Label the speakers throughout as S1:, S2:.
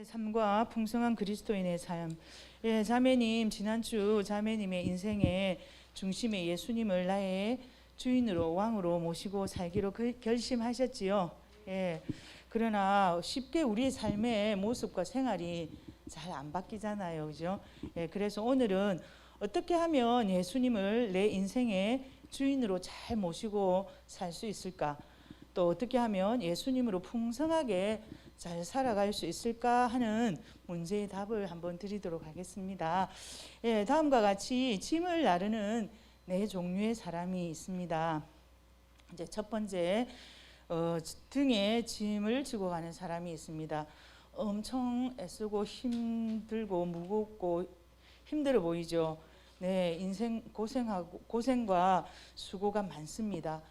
S1: 삶과 풍성한 그리스도인의 삶. 자매님, 지난주 자매님의 인생의 중심에 예수님을 나의 주인으로 왕으로 모시고 살기로 결심하셨지요. 그러나 쉽게 우리의 삶의 모습과 생활이 잘 안 바뀌잖아요, 그죠? 그래서 오늘은 어떻게 하면 예수님을 내 인생의 주인으로 잘 모시고 살 수 있을까? 또 어떻게 하면 예수님으로 풍성하게 잘 살아갈 수 있을까 하는 문제의 답을 한번 드리도록 하겠습니다. 다음과 같이 짐을 나르는 네 종류의 사람이 있습니다. 이제 첫 번째, 등에 짐을 지고 가는 사람이 있습니다. 엄청 애쓰고 힘들고 무겁고 힘들어 보이죠. 네, 인생 고생과 수고가 많습니다.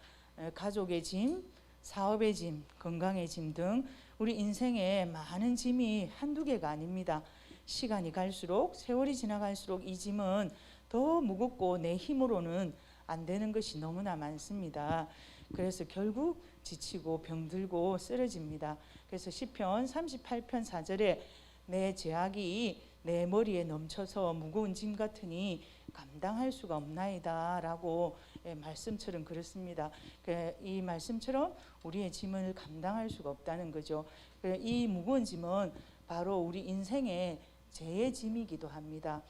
S1: 가족의 짐, 사업의 짐, 건강의 짐 등 우리 인생에 많은 짐이 한두 개가 아닙니다. 시간이 갈수록, 세월이 지나갈수록 이 짐은 더 무겁고 내 힘으로는 안 되는 것이 너무나 많습니다. 그래서 결국 지치고 병들고 쓰러집니다. 그래서 시편 38편 4절에 내 죄악이 내 머리에 넘쳐서 무거운 짐 같으니 감당할 수가 없나이다 라고 말씀처럼 그렇습니다. 이 말씀처럼 우리의 짐을 감당할 수가 없다는 거죠. 이 무거운 짐은 바로 우리 인생의 죄의 짐이기도 합니다.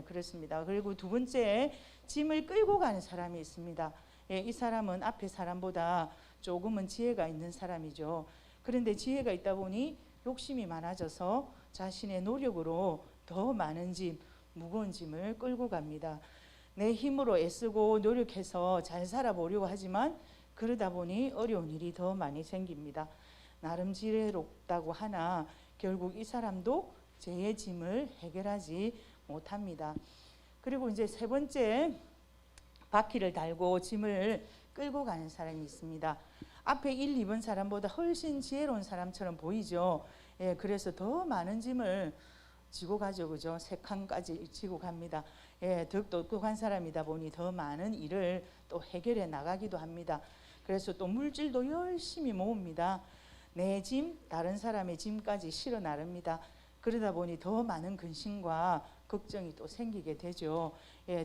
S1: 그렇습니다. 그리고 두 번째, 짐을 끌고 가는 사람이 있습니다. 이 사람은 앞에 사람보다 조금은 지혜가 있는 사람이죠. 그런데 지혜가 있다 보니 욕심이 많아져서 자신의 노력으로 더 많은 짐, 무거운 짐을 끌고 갑니다. 내 힘으로 애쓰고 노력해서 잘 살아보려고 하지만 그러다 보니 어려운 일이 더 많이 생깁니다. 나름 지혜롭다고 하나 결국 이 사람도 죄의 짐을 해결하지 못합니다. 그리고 이제 세 번째, 바퀴를 달고 짐을 끌고 가는 사람이 있습니다. 앞에 1, 2번 사람보다 훨씬 지혜로운 사람처럼 보이죠. 그래서 더 많은 짐을 지고 가죠, 그죠? 3칸까지 지고 갑니다. 더 똑똑한 사람이다 보니 더 많은 일을 또 해결해 나가기도 합니다. 그래서 또 물질도 열심히 모읍니다. 내 짐, 다른 사람의 짐까지 실어 나릅니다. 그러다 보니 더 많은 근심과 걱정이 또 생기게 되죠.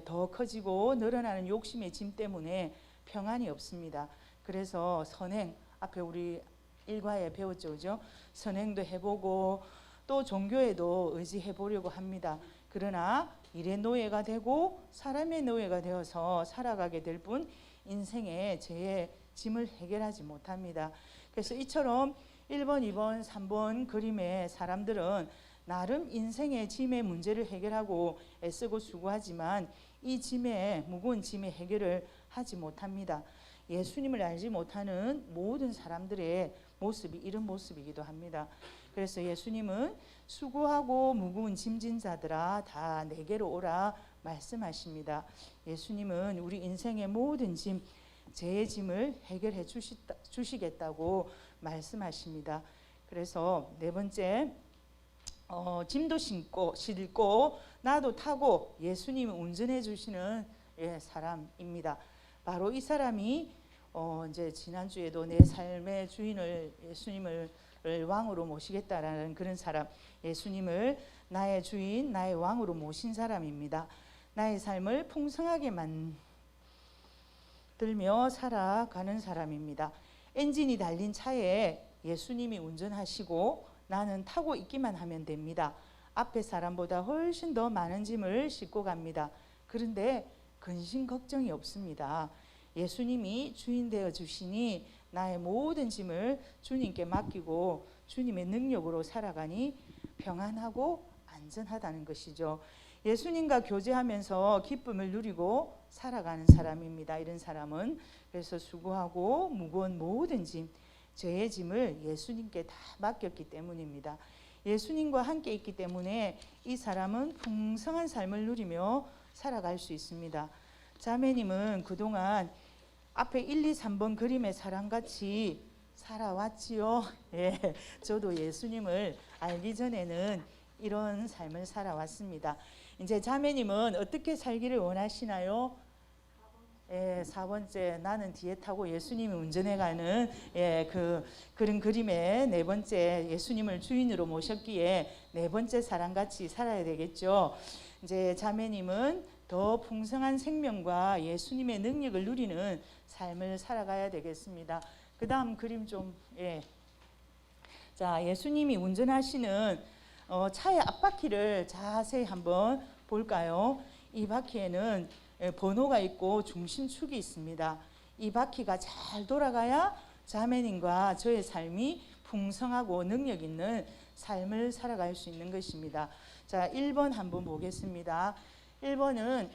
S1: 더 커지고 늘어나는 욕심의 짐 때문에 평안이 없습니다. 그래서 선행, 앞에 우리 일과에 배웠죠, 그죠? 선행도 해보고 또 종교에도 의지해 보려고 합니다. 그러나 일의 노예가 되고 사람의 노예가 되어서 살아가게 될 뿐 인생의 죄의 짐을 해결하지 못합니다. 그래서 이처럼 1번, 2번, 3번 그림의 사람들은 나름 인생의 짐의 문제를 해결하고 애쓰고 수고하지만 이 짐의 무거운 짐의 해결을 하지 못합니다. 예수님을 알지 못하는 모든 사람들의 모습이 이런 모습이기도 합니다. 그래서 예수님은 수고하고 무거운 짐진 자들아 다 내게로 오라 말씀하십니다. 예수님은 우리 인생의 모든 짐, 죄의 짐을 해결해 주시겠다고 말씀하십니다. 그래서 네 번째, 짐도 싣고 나도 타고 예수님이 운전해 주시는 사람입니다. 바로 이 사람이 이제 지난주에도 내 삶의 주인을 예수님을 왕으로 모시겠다라는 그런 사람, 예수님을 나의 주인, 나의 왕으로 모신 사람입니다. 나의 삶을 풍성하게 만들며 살아가는 사람입니다. 엔진이 달린 차에 예수님이 운전하시고 나는 타고 있기만 하면 됩니다. 앞에 사람보다 훨씬 더 많은 짐을 싣고 갑니다. 그런데 근심 걱정이 없습니다. 예수님이 주인 되어 주시니 나의 모든 짐을 주님께 맡기고 주님의 능력으로 살아가니 평안하고 안전하다는 것이죠. 예수님과 교제하면서 기쁨을 누리고 살아가는 사람입니다. 이런 사람은 그래서 수고하고 무거운 모든 짐, 죄의 짐을 예수님께 다 맡겼기 때문입니다. 예수님과 함께 있기 때문에 이 사람은 풍성한 삶을 누리며 살아갈 수 있습니다. 자매님은 그동안 앞에 1, 2, 3번 그림의 사람같이 살아왔지요. 저도 예수님을 알기 전에는 이런 삶을 살아왔습니다. 이제 자매님은 어떻게 살기를 원하시나요? 4번째 나는 뒤에 타고 예수님이 운전해가는 그런 그림의 4번째 예수님을 주인으로 모셨기에 4번째 사람같이 살아야 되겠죠. 이제 자매님은 더 풍성한 생명과 예수님의 능력을 누리는 삶을 살아가야 되겠습니다. 그 다음 그림 좀 자, 예수님이 운전하시는 차의 앞바퀴를 자세히 한번 볼까요? 이 바퀴에는 번호가 있고 중심축이 있습니다. 이 바퀴가 잘 돌아가야 자매님과 저의 삶이 풍성하고 능력 있는 삶을 살아갈 수 있는 것입니다. 자, 1번 한번 보겠습니다. 1번은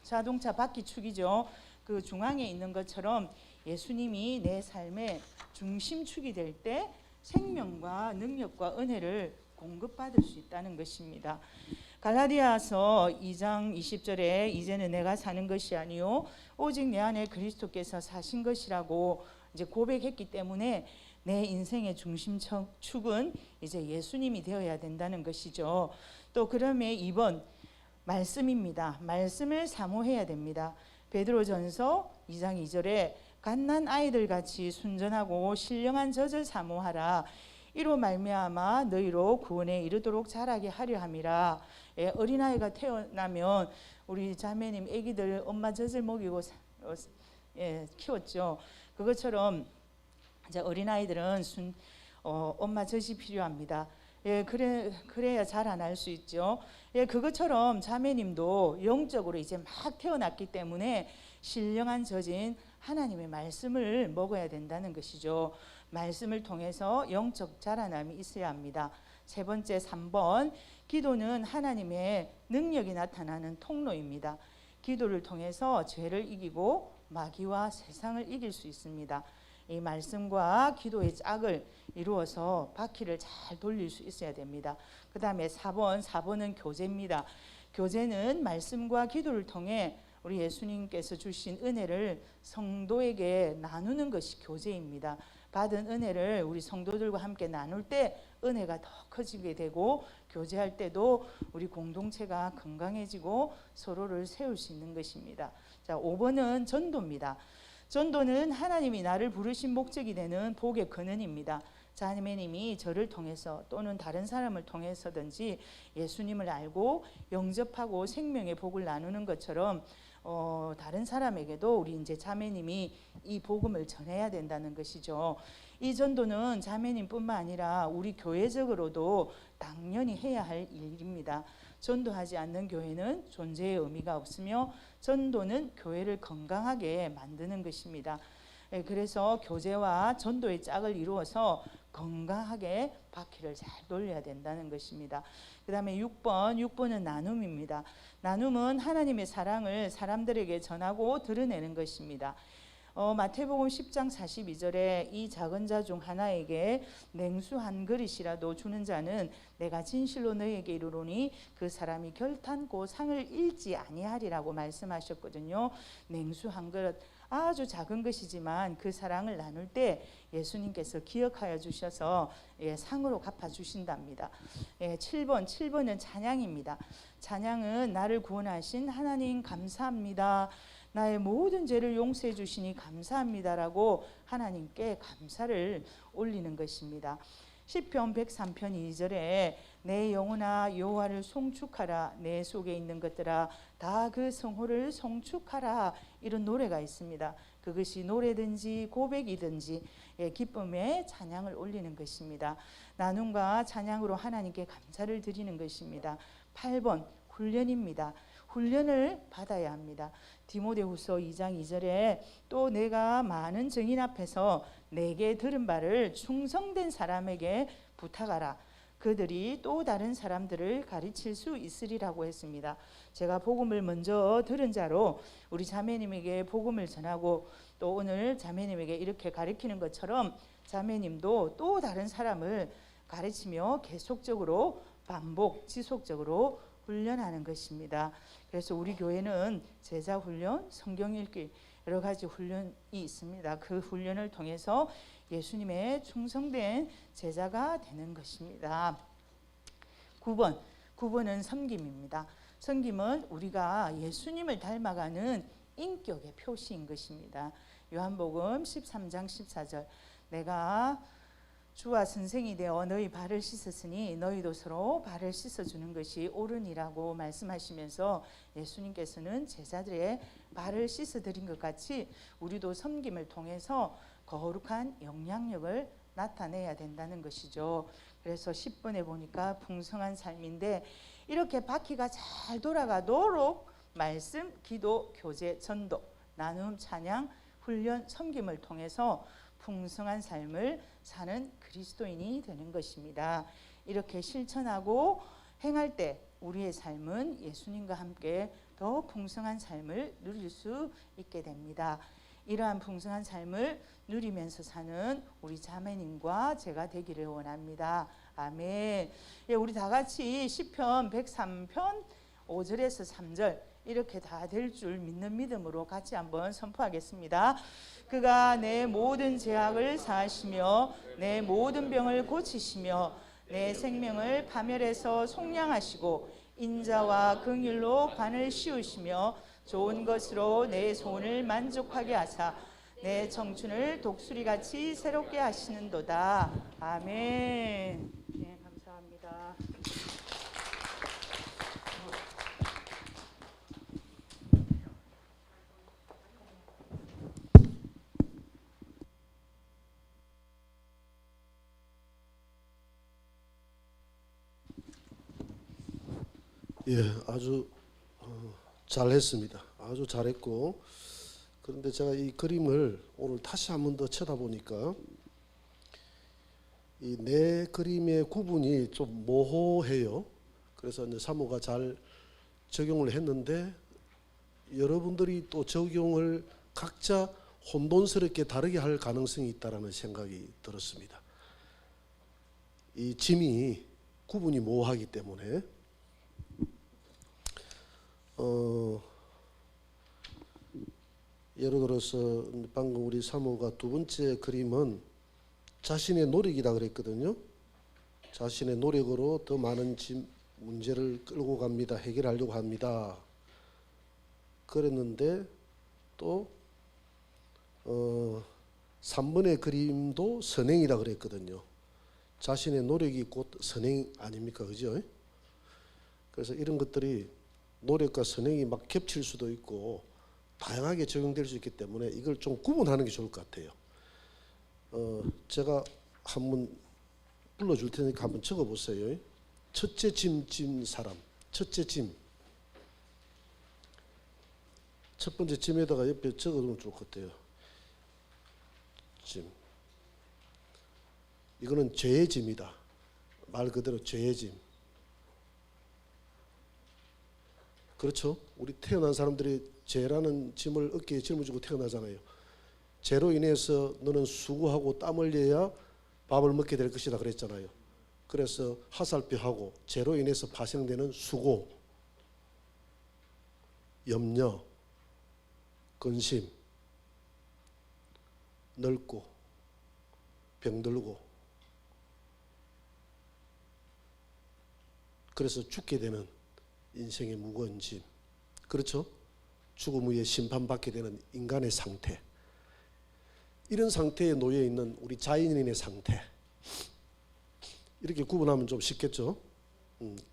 S1: 자동차 바퀴축이죠. 그 중앙에 있는 것처럼 예수님이 내 삶의 중심축이 될 때 생명과 능력과 은혜를 공급받을 수 있다는 것입니다. 갈라디아서 2장 20절에 이제는 내가 사는 것이 아니요 오직 내 안에 그리스도께서 사신 것이라고 이제 고백했기 때문에 내 인생의 중심축은 이제 예수님이 되어야 된다는 것이죠. 또 그러면 2번 말씀입니다. 말씀을 사모해야 됩니다. 베드로전서 2장 2절에 갓난 아이들 같이 순전하고 신령한 젖을 사모하라. 이로 말미암아 너희로 구원에 이르도록 자라게 하려 함이라. 어린아이가 태어나면 우리 자매님 아기들 엄마 젖을 먹이고 키웠죠. 그것처럼 이제 어린아이들은 엄마 젖이 필요합니다. 그래야 자라날 수 있죠. 그것처럼 자매님도 영적으로 이제 막 태어났기 때문에 신령한 젖인 하나님의 말씀을 먹어야 된다는 것이죠. 말씀을 통해서 영적 자라남이 있어야 합니다. 세 번째 3번 기도는 하나님의 능력이 나타나는 통로입니다. 기도를 통해서 죄를 이기고 마귀와 세상을 이길 수 있습니다. 이 말씀과 기도의 짝을 이루어서 바퀴를 잘 돌릴 수 있어야 됩니다. 그 다음에 4번은 교제입니다. 교제는 말씀과 기도를 통해 우리 예수님께서 주신 은혜를 성도에게 나누는 것이 교제입니다. 받은 은혜를 우리 성도들과 함께 나눌 때 은혜가 더 커지게 되고 교제할 때도 우리 공동체가 건강해지고 서로를 세울 수 있는 것입니다. 자, 5번은 전도입니다. 전도는 하나님이 나를 부르신 목적이 되는 복의 근원입니다. 자매님이 저를 통해서 또는 다른 사람을 통해서든지 예수님을 알고 영접하고 생명의 복을 나누는 것처럼 다른 사람에게도 우리 이제 자매님이 이 복음을 전해야 된다는 것이죠. 이 전도는 자매님뿐만 아니라 우리 교회적으로도 당연히 해야 할 일입니다. 전도하지 않는 교회는 존재의 의미가 없으며 전도는 교회를 건강하게 만드는 것입니다. 그래서 교제와 전도의 짝을 이루어서 건강하게 바퀴를 잘 돌려야 된다는 것입니다. 그 다음에 6번은 나눔입니다. 나눔은 하나님의 사랑을 사람들에게 전하고 드러내는 것입니다. 마태복음 10장 42절에 이 작은 자 중 하나에게 냉수 한 그릇이라도 주는 자는 내가 진실로 너희에게 이르노니 그 사람이 결탄코 상을 잃지 아니하리라고 말씀하셨거든요. 냉수 한 그릇 아주 작은 것이지만 그 사랑을 나눌 때 예수님께서 기억하여 주셔서 상으로 갚아주신답니다. 7번은 찬양입니다. 찬양은 나를 구원하신 하나님 감사합니다. 나의 모든 죄를 용서해 주시니 감사합니다라고 하나님께 감사를 올리는 것입니다. 시편 103편 2절에 내 영혼아 여호와를 송축하라 내 속에 있는 것들아 다 그 성호를 송축하라 이런 노래가 있습니다. 그것이 노래든지 고백이든지 기쁨의 찬양을 올리는 것입니다. 나눔과 찬양으로 하나님께 감사를 드리는 것입니다. 8번 훈련입니다. 훈련을 받아야 합니다. 디모데후서 2장 2절에 또 내가 많은 증인 앞에서 내게 들은 바를 충성된 사람에게 부탁하라. 그들이 또 다른 사람들을 가르칠 수 있으리라고 했습니다. 제가 복음을 먼저 들은 자로 우리 자매님에게 복음을 전하고 또 오늘 자매님에게 이렇게 가르치는 것처럼 자매님도 또 다른 사람을 가르치며 계속적으로 반복 지속적으로 훈련하는 것입니다. 그래서 우리 교회는 제자 훈련, 성경 읽기 여러 가지 훈련이 있습니다. 그 훈련을 통해서 예수님의 충성된 제자가 되는 것입니다. 9번은 섬김입니다. 섬김은 우리가 예수님을 닮아가는 인격의 표시인 것입니다. 요한복음 13장 14절 내가 주와 선생이 되어 너희 발을 씻었으니 너희도 서로 발을 씻어주는 것이 옳으니라고 말씀하시면서 예수님께서는 제자들의 발을 씻어드린 것 같이 우리도 섬김을 통해서 거룩한 영향력을 나타내야 된다는 것이죠. 그래서 10번에 보니까 풍성한 삶인데 이렇게 바퀴가 잘 돌아가도록 말씀, 기도, 교제, 전도, 나눔, 찬양, 훈련, 섬김을 통해서 풍성한 삶을 사는 그리스도인이 되는 것입니다. 이렇게 실천하고 행할 때 우리의 삶은 예수님과 함께 더 풍성한 삶을 누릴 수 있게 됩니다. 이러한 풍성한 삶을 누리면서 사는 우리 자매님과 제가 되기를 원합니다. 아멘. 예, 우리 다 같이 시편 103편 5절에서 3절 이렇게 다 될 줄 믿는 믿음으로 같이 한번 선포하겠습니다. 그가 내 모든 죄악을 사하시며 내 모든 병을 고치시며 내 생명을 파멸해서 속량하시고 인자와 긍휼로 관을 씌우시며 좋은 것으로 내 소원을 만족하게 하사 내 청춘을 독수리같이 새롭게 하시는도다. 아멘. 네, 감사합니다.
S2: 예, 아주 잘했습니다. 아주 잘했고, 그런데 제가 이 그림을 오늘 다시 한 번 더 쳐다보니까 이 네 그림의 구분이 좀 모호해요. 그래서 이제 사모가 잘 적용을 했는데 여러분들이 또 적용을 각자 혼돈스럽게 다르게 할 가능성이 있다라는 생각이 들었습니다. 이 짐이 구분이 모호하기 때문에 예를 들어서 방금 우리 사모가 두 번째 그림은 자신의 노력이라 그랬거든요. 자신의 노력으로 더 많은 문제를 끌고 갑니다. 해결하려고 합니다. 그랬는데 또 3번의 그림도 선행이라 그랬거든요. 자신의 노력이 곧 선행 아닙니까? 그죠? 그래서 이런 것들이 노력과 선행이 막 겹칠 수도 있고 다양하게 적용될 수 있기 때문에 이걸 좀 구분하는 게 좋을 것 같아요. 제가 한번 불러줄 테니까 한번 적어보세요. 첫째 짐 사람. 첫째 짐. 첫 번째 짐에다가 옆에 적어두면 좋을 것 같아요. 짐. 이거는 죄의 짐이다. 말 그대로 죄의 짐. 그렇죠? 우리 태어난 사람들이 죄라는 짐을 어깨에 짊어지고 태어나잖아요. 죄로 인해서 너는 수고하고 땀 흘려야 밥을 먹게 될 것이다 그랬잖아요. 그래서 화살표하고 죄로 인해서 발생되는 수고, 염려, 근심, 늙고 병들고 그래서 죽게 되는 인생의 무거운 짐. 그렇죠? 죽음 후에 심판받게 되는 인간의 상태. 이런 상태에 놓여 있는 우리 자연인의 상태. 이렇게 구분하면 좀 쉽겠죠?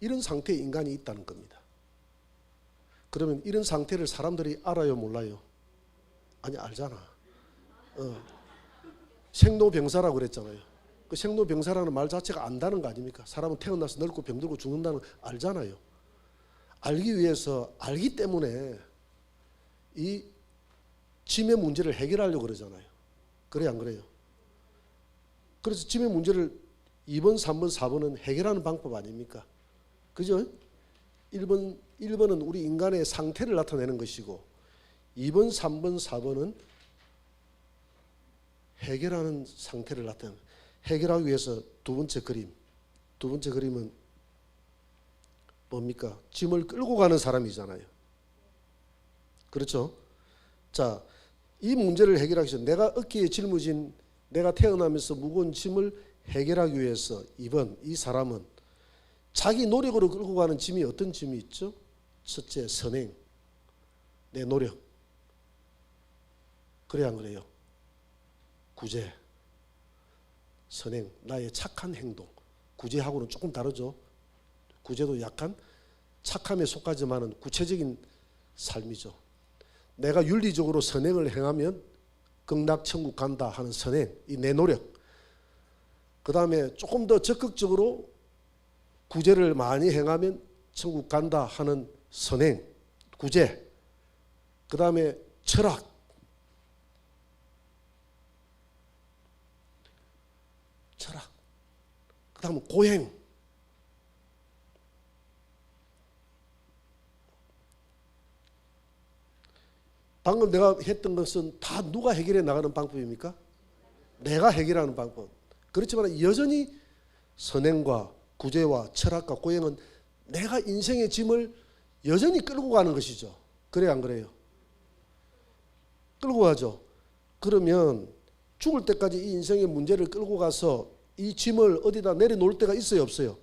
S2: 이런 상태의 인간이 있다는 겁니다. 그러면 이런 상태를 사람들이 알아요, 몰라요? 아니, 알잖아. 생로병사라고 그랬잖아요. 그 생로병사라는 말 자체가 안다는 거 아닙니까? 사람은 태어나서 늙고 병들고 죽는다는 거 알잖아요. 알기 위해서 알기 때문에 이 짐의 문제를 해결하려고 그러잖아요. 그래 안 그래요? 그래서 짐의 문제를 2번, 3번, 4번은 해결하는 방법 아닙니까? 그죠? 1번은 우리 인간의 상태를 나타내는 것이고 2번, 3번, 4번은 해결하는 상태를 나타내는, 해결하기 위해서 두 번째 그림은 뭡니까? 짐을 끌고 가는 사람이잖아요. 그렇죠? 자, 이 문제를 해결하기 위해서 내가 어깨에 짊어진, 내가 태어나면서 무거운 짐을 해결하기 위해서 2번, 이 사람은 자기 노력으로 끌고 가는 짐이 어떤 짐이 있죠? 첫째, 선행, 내 노력. 그래야 안 그래요? 구제, 선행, 나의 착한 행동. 구제하고는 조금 다르죠. 구제도 약간 착함에 속하지만은 구체적인 삶이죠. 내가 윤리적으로 선행을 행하면 극락천국 간다 하는 선행, 이 내 노력. 그 다음에 조금 더 적극적으로 구제를 많이 행하면 천국 간다 하는 선행, 구제. 그 다음에 철학. 철학. 그 다음에 고행. 방금 내가 했던 것은 다 누가 해결해 나가는 방법입니까? 내가 해결하는 방법. 그렇지만 여전히 선행과 구제와 철학과 고행은 내가 인생의 짐을 여전히 끌고 가는 것이죠. 그래요, 안 그래요? 끌고 가죠. 그러면 죽을 때까지 이 인생의 문제를 끌고 가서 이 짐을 어디다 내려놓을 때가 있어요, 없어요?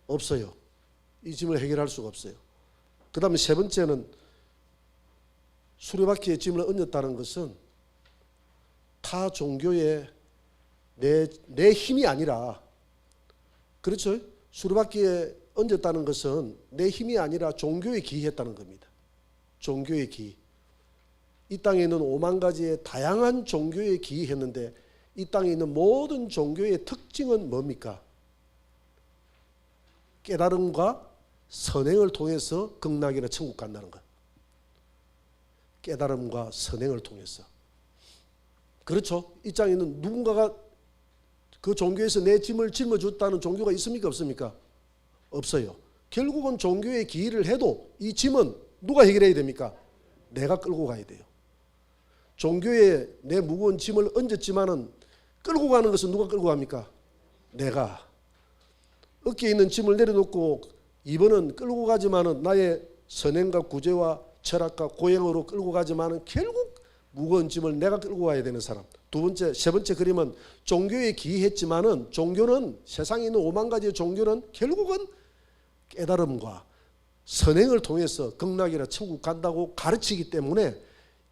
S2: 없어요. 이 짐을 해결할 수가 없어요. 그 다음에 세 번째는 수레바퀴에 짐을 얹었다는 것은 타 종교에 내 힘이 아니라, 그렇죠? 수레바퀴에 얹었다는 것은 내 힘이 아니라 종교에 기했다는 겁니다. 종교에 기. 이 땅에 있는 5만 가지의 다양한 종교에 기했는데 이 땅에 있는 모든 종교의 특징은 뭡니까? 깨달음과 선행을 통해서 극락이나 천국 간다는 것. 깨달음과 선행을 통해서. 그렇죠? 이 땅에 있는 누군가가 그 종교에서 내 짐을 짊어줬다는 종교가 있습니까? 없습니까? 없어요. 결국은 종교에 기일을 해도 이 짐은 누가 해결해야 됩니까? 내가 끌고 가야 돼요. 종교에 내 무거운 짐을 얹었지만은 끌고 가는 것은 누가 끌고 갑니까? 내가. 어깨에 있는 짐을 내려놓고 이번은 끌고 가지만은 나의 선행과 구제와 철학과 고행으로 끌고 가지만은 결국 무거운 짐을 내가 끌고 가야 되는 사람. 두 번째, 세 번째 그림은 종교에 기했지만은 종교는 세상에 있는 5만 가지의 종교는 결국은 깨달음과 선행을 통해서 극락이나 천국 간다고 가르치기 때문에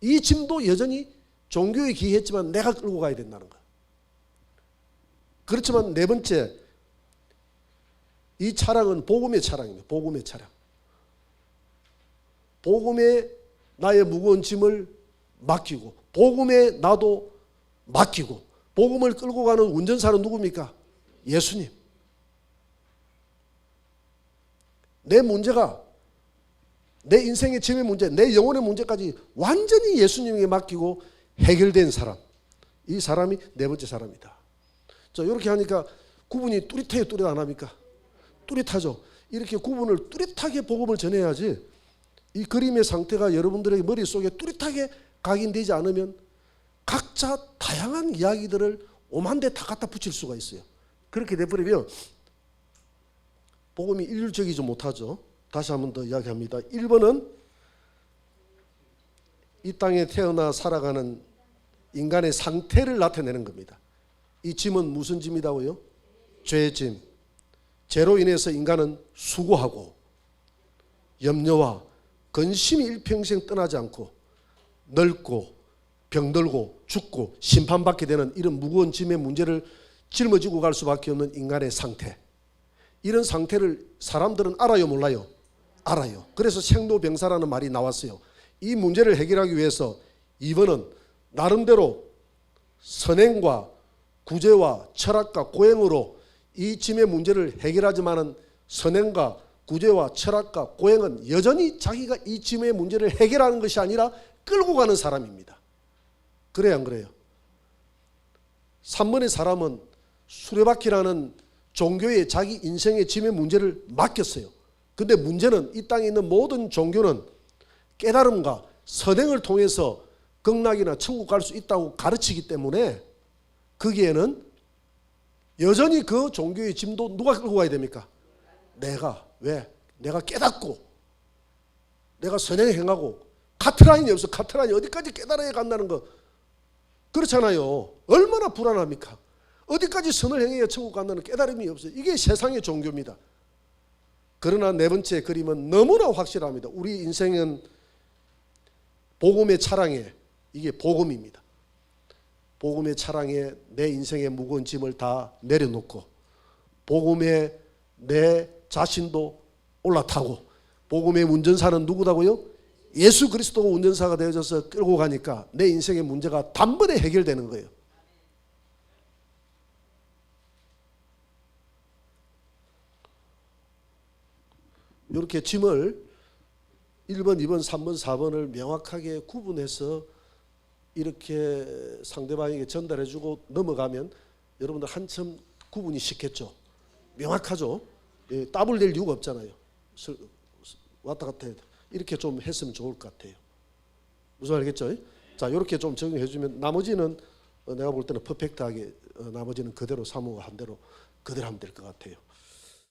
S2: 이 짐도 여전히 종교에 기했지만 내가 끌고 가야 된다는 거예요. 그렇지만 네 번째, 이 차량은 복음의 차량입니다. 복음의 차량. 복음에 나의 무거운 짐을 맡기고 복음에 나도 맡기고 복음을 끌고 가는 운전사는 누굽니까? 예수님. 내 문제가 내 인생의 짐의 문제, 내 영혼의 문제까지 완전히 예수님에게 맡기고 해결된 사람. 이 사람이 네 번째 사람이다. 자, 이렇게 하니까 구분이 뚜렷해요, 뚜렷 안 합니까? 뚜렷하죠. 이렇게 구분을 뚜렷하게 복음을 전해야지 이 그림의 상태가 여러분들의 머릿속에 뚜렷하게 각인되지 않으면 각자 다양한 이야기들을 오만데 다 갖다 붙일 수가 있어요. 그렇게 돼버리면 복음이 일률적이지 못하죠. 다시 한 번 더 이야기합니다. 1번은 이 땅에 태어나 살아가는 인간의 상태를 나타내는 겁니다. 이 짐은 무슨 짐이다고요? 죄의 짐. 죄로 인해서 인간은 수고하고 염려와 근심이 일평생 떠나지 않고 늙고 병들고 죽고 심판받게 되는 이런 무거운 짐의 문제를 짊어지고 갈 수밖에 없는 인간의 상태. 이런 상태를 사람들은 알아요, 몰라요? 알아요. 그래서 생로병사라는 말이 나왔어요. 이 문제를 해결하기 위해서 2번은 나름대로 선행과 구제와 철학과 고행으로 이 짐의 문제를 해결하지만은 선행과 구제와 철학과 고행은 여전히 자기가 이 짐의 문제를 해결하는 것이 아니라 끌고 가는 사람입니다. 그래요, 안 그래요? 3번의 사람은 수레바퀴라는 종교에 자기 인생의 짐의 문제를 맡겼어요. 근데 문제는 이 땅에 있는 모든 종교는 깨달음과 선행을 통해서 극락이나 천국 갈 수 있다고 가르치기 때문에 거기에는 여전히 그 종교의 짐도 누가 끌고 가야 됩니까? 내가. 왜? 내가 깨닫고 내가 선행행하고 카트라인이 없어. 카트라인이 어디까지 깨달아야 간다는 거 그렇잖아요. 얼마나 불안합니까? 어디까지 선을 행해야 천국 간다는 깨달음이 없어요. 이게 세상의 종교입니다. 그러나 네 번째 그림은 너무나 확실합니다. 우리 인생은 복음의 차량에 이게 복음입니다. 복음의 차량에 내 인생의 무거운 짐을 다 내려놓고 복음에 내 자신도 올라타고 복음의 운전사는 누구다고요? 예수 그리스도가 운전사가 되어져서 끌고 가니까 내 인생의 문제가 단번에 해결되는 거예요. 이렇게 짐을 1번, 2번, 3번, 4번을 명확하게 구분해서 이렇게 상대방에게 전달해주고 넘어가면 여러분들 한참 구분이 쉽겠죠. 명확하죠. 예, 따블 될 이유가 없잖아요. 왔다 갔다 해도 이렇게 좀 했으면 좋을 것 같아요. 무슨 알겠죠? 자, 이렇게 좀 적용해주면 나머지는 내가 볼 때는 퍼펙트하게 나머지는 그대로 사모한 대로 그대로 하면 될 것 같아요.